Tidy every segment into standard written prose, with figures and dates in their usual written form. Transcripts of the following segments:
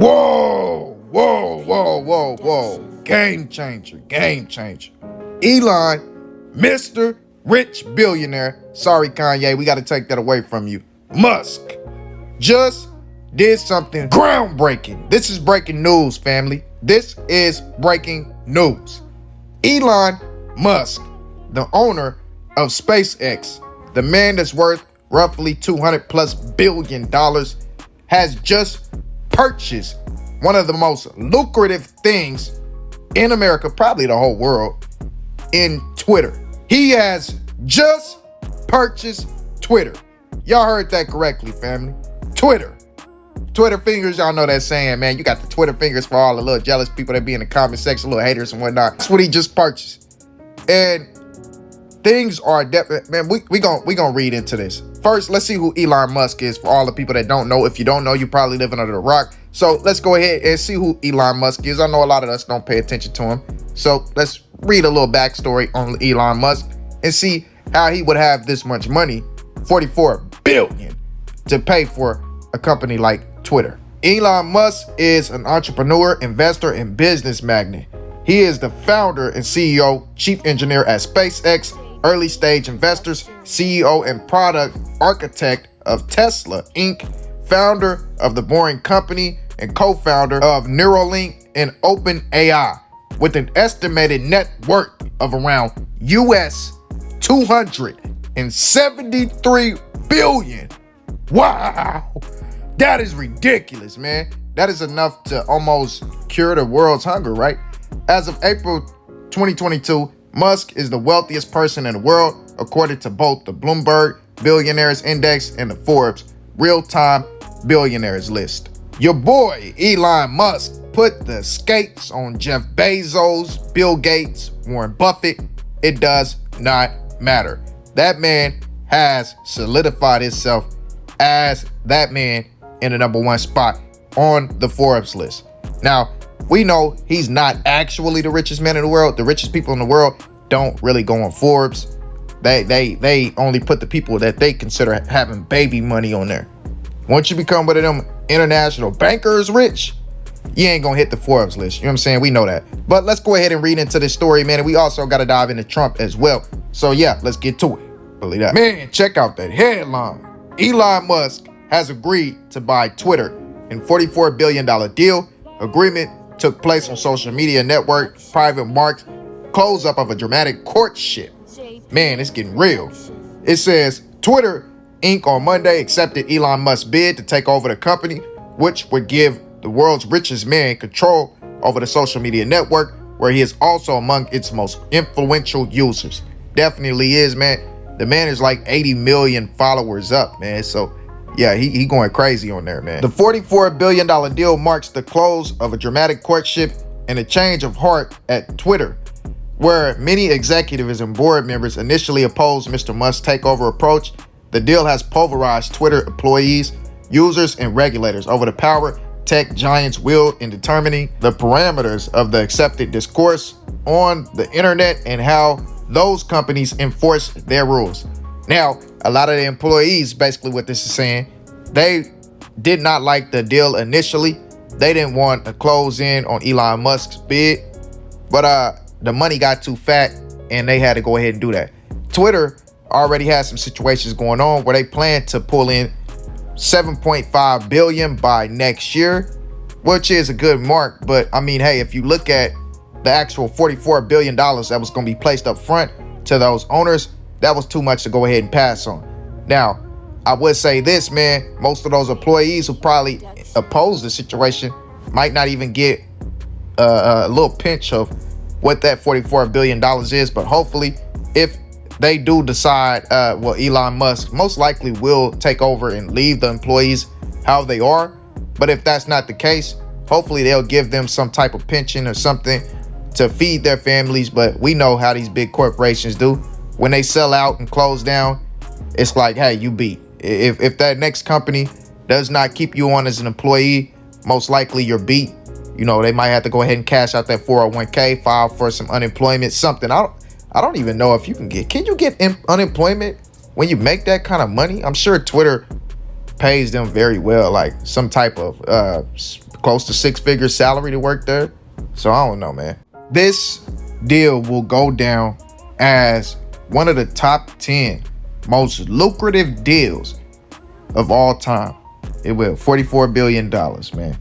Whoa, whoa, whoa, whoa, whoa. Game changer, game changer. Elon, Mr. Rich Billionaire. Sorry, Kanye, we got to take that away from you. Musk just did something groundbreaking. This is breaking news, family. This is breaking news. Elon Musk, the owner of SpaceX, the man that's worth roughly $200+ billion, has just purchased one of the most lucrative things in America, probably the whole world, in Twitter. He has just purchased Twitter. Y'all heard that correctly, family. Twitter. Twitter fingers, y'all know that saying, man. You got the Twitter fingers for all the little jealous people that be in the comment section, little haters and whatnot. That's what he just purchased. And things are definitely, man, we gonna read into this. First, let's see who Elon Musk is for all the people that don't know. If you don't know, you probably living under a rock. So let's go ahead and see who Elon Musk is. I know a lot of us don't pay attention to him. So let's read a little backstory on Elon Musk and see how he would have this much money, 44 billion, to pay for a company like Twitter. Elon Musk is an entrepreneur, investor, and business magnate. He is the founder and CEO, chief engineer at SpaceX, early stage investors, CEO and product architect of Tesla Inc., founder of The Boring Company, and co-founder of Neuralink and OpenAI, with an estimated net worth of around US 273 billion. Wow, that is ridiculous, man. That is enough to almost cure the world's hunger, right? As of April 2022, Musk is the wealthiest person in the world, according to both the Bloomberg Billionaires Index and the Forbes Real-Time Billionaires list. Your boy, Elon Musk, put the skates on Jeff Bezos, Bill Gates, Warren Buffett. It does not matter. That man has solidified himself as that man in the #1 spot on the Forbes list. Now, we know he's not actually the richest man in the world. The richest people in the world don't really go on Forbes. They only put the people that they consider having baby money on there. Once you become one of them international bankers rich, you ain't gonna hit the Forbes list. You know what I'm saying? We know that. But let's go ahead and read into this story, man. And we also got to dive into Trump as well. So yeah, let's get to it. Believe that. Man, check out that headline. Elon Musk has agreed to buy Twitter in $44 billion deal. Agreement took place on social media network private marks, close up of a dramatic courtship. Man, it's getting real. It says Twitter Inc. on Monday accepted Elon Musk's bid to take over the company, which would give the world's richest man control over the social media network, where he is also among its most influential users. Definitely is, man. The man is like 80 million followers up, man. So yeah, he going crazy on there, man. The $44 billion deal marks the close of a dramatic courtship and a change of heart at Twitter, where many executives and board members initially opposed Mr. Musk's takeover approach. The deal has pulverized Twitter employees, users, and regulators over the power tech giants wield in determining the parameters of the accepted discourse on the internet and how those companies enforce their rules. Now, a lot of the employees, basically what this is saying, they did not like the deal initially. They didn't want to close in on Elon Musk's bid, but the money got too fat and they had to go ahead and do that. Twitter already has some situations going on where they plan to pull in 7.5 billion by next year, which is a good mark. But I mean, hey, if you look at the actual $44 billion that was going to be placed up front to those owners, that was too much to go ahead and pass on. Now, I would say this, man, most of those employees who probably oppose the situation might not even get a little pinch of what that $44 billion is. But hopefully, if they do decide, well, Elon Musk most likely will take over and leave the employees how they are. But if that's not the case, hopefully they'll give them some type of pension or something to feed their families. But we know how these big corporations do. When they sell out and close down, it's like, hey, you beat. If that next company does not keep you on as an employee, most likely you're beat. You know, they might have to go ahead and cash out that 401k, file for some unemployment, something. I don't even know if you can you get unemployment when you make that kind of money? I'm sure Twitter pays them very well, like some type of close to six-figure salary to work there. So I don't know, man. This deal will go down as one of the top 10 most lucrative deals of all time. It will. $44 billion, man.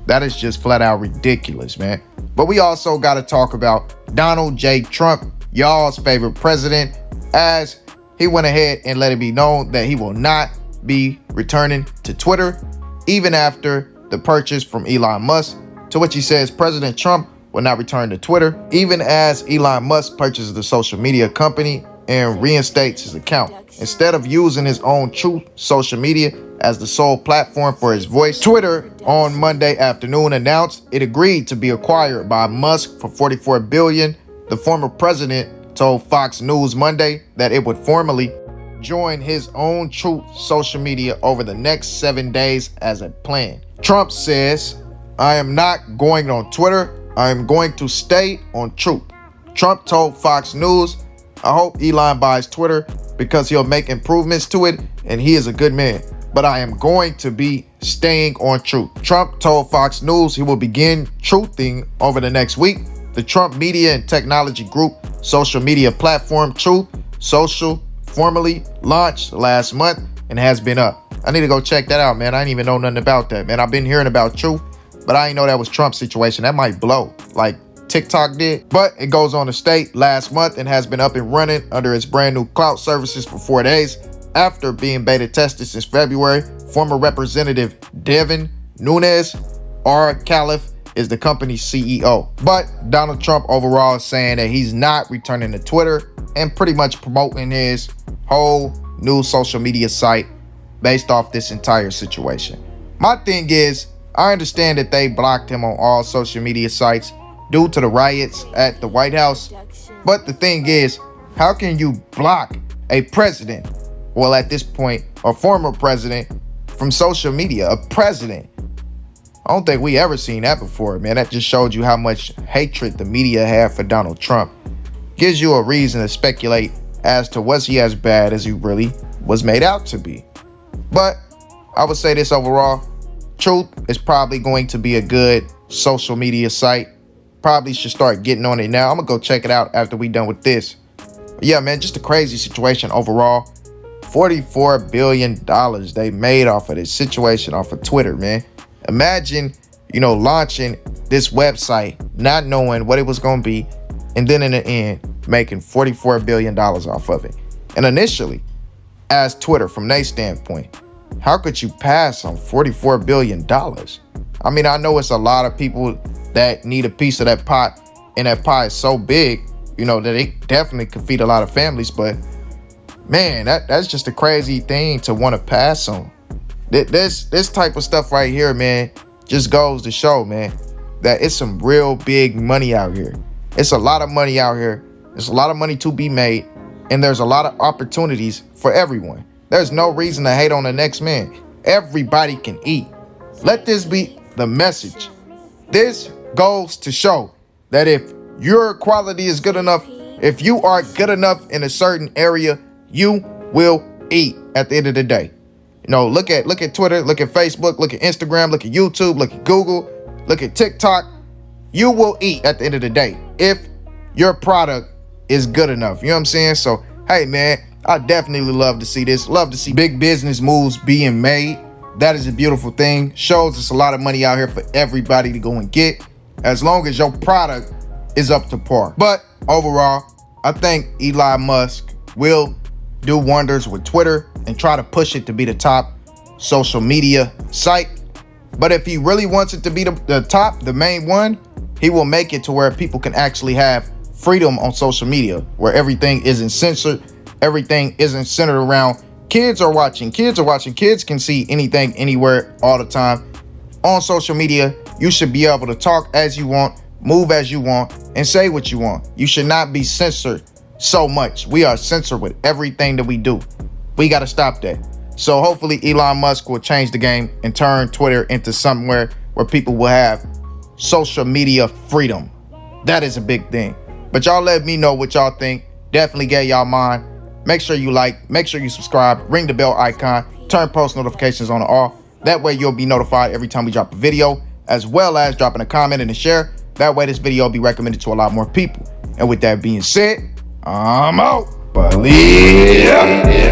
That is just flat out ridiculous, man. But we also got to talk about Donald J. Trump, y'all's favorite president, as he went ahead and let it be known that he will not be returning to Twitter, even after the purchase from Elon Musk, to which he says President Trump will not return to Twitter, even as Elon Musk purchases the social media company and reinstates his account. Instead of using his own Truth social media as the sole platform for his voice, Twitter on Monday afternoon announced it agreed to be acquired by Musk for $44 billion. The former president told Fox News Monday that it would formally join his own Truth social media over the next 7 days as a plan. Trump says, "I am not going on Twitter. I am going to stay on Truth." Trump told Fox News, "I hope Elon buys Twitter because he'll make improvements to it and he is a good man. But I am going to be staying on Truth." Trump told Fox News he will begin truthing over the next week. The Trump Media and Technology Group social media platform Truth Social formally launched last month and has been up. I need to go check that out, man. I didn't even know nothing about that, man. I've been hearing about Truth, but I didn't know that was Trump's situation. That might blow like TikTok did. But it goes on to state last month and has been up and running under its brand new cloud services for 4 days. After being beta tested since February, former Representative Devin Nunes R. Calif is the company's CEO. But Donald Trump overall is saying that he's not returning to Twitter and pretty much promoting his whole new social media site based off this entire situation. My thing is, I understand that they blocked him on all social media sites due to the riots at the White House. But the thing is, how can you block a president, well, at this point, a former president, from social media? A president. I don't think we ever seen that before, man. That just showed you how much hatred the media have for Donald Trump. Gives you a reason to speculate as to was he as bad as he really was made out to be. But I would say this overall, Truth is probably going to be a good social media site. Probably should start getting on it now. I'm gonna go check it out after we done with this. But yeah, man, just a crazy situation overall. $44 billion they made off of this situation, off of Twitter, man. Imagine, launching this website, not knowing what it was going to be, and then in the end, making $44 billion off of it. And initially, as Twitter, from their standpoint, how could you pass on $44 billion? I mean, I know it's a lot of people that need a piece of that pot, and that pie is so big, that it definitely could feed a lot of families, but man, that's just a crazy thing to want to pass on. This type of stuff right here, man, just goes to show, man, that it's some real big money out here. It's a lot of money out here. There's a lot of money to be made, and there's a lot of opportunities for everyone. There's no reason to hate on the next man. Everybody can eat. Let this be the message. This goes to show that if your quality is good enough, if you are good enough in a certain area, you will eat at the end of the day. Look at Twitter, look at Facebook, look at Instagram, look at YouTube, look at Google, look at TikTok. You will eat at the end of the day if your product is good enough. You know what I'm saying? So, hey, man, I definitely love to see this. Love to see big business moves being made. That is a beautiful thing. Shows us a lot of money out here for everybody to go and get, as long as your product is up to par. But overall, I think Elon Musk will do wonders with Twitter and try to push it to be the top social media site. But if he really wants it to be the top, the main one, he will make it to where people can actually have freedom on social media, where everything isn't censored, everything isn't centered around kids are watching. Kids can see anything, anywhere, all the time. On social media, you should be able to talk as you want, move as you want, and say what you want. You should not be censored so much. We are censored with everything that we do. We got to stop that. So hopefully Elon Musk will change the game and turn Twitter into somewhere where people will have social media freedom. That is a big thing. But y'all let me know what y'all think. Definitely get y'all mind. Make sure you like, make sure you subscribe, ring the bell icon, turn post notifications on to all. That way you'll be notified every time we drop a video. as well as dropping a comment and a share. That way this video will be recommended to a lot more people. And with that being said, I'm out. Believe.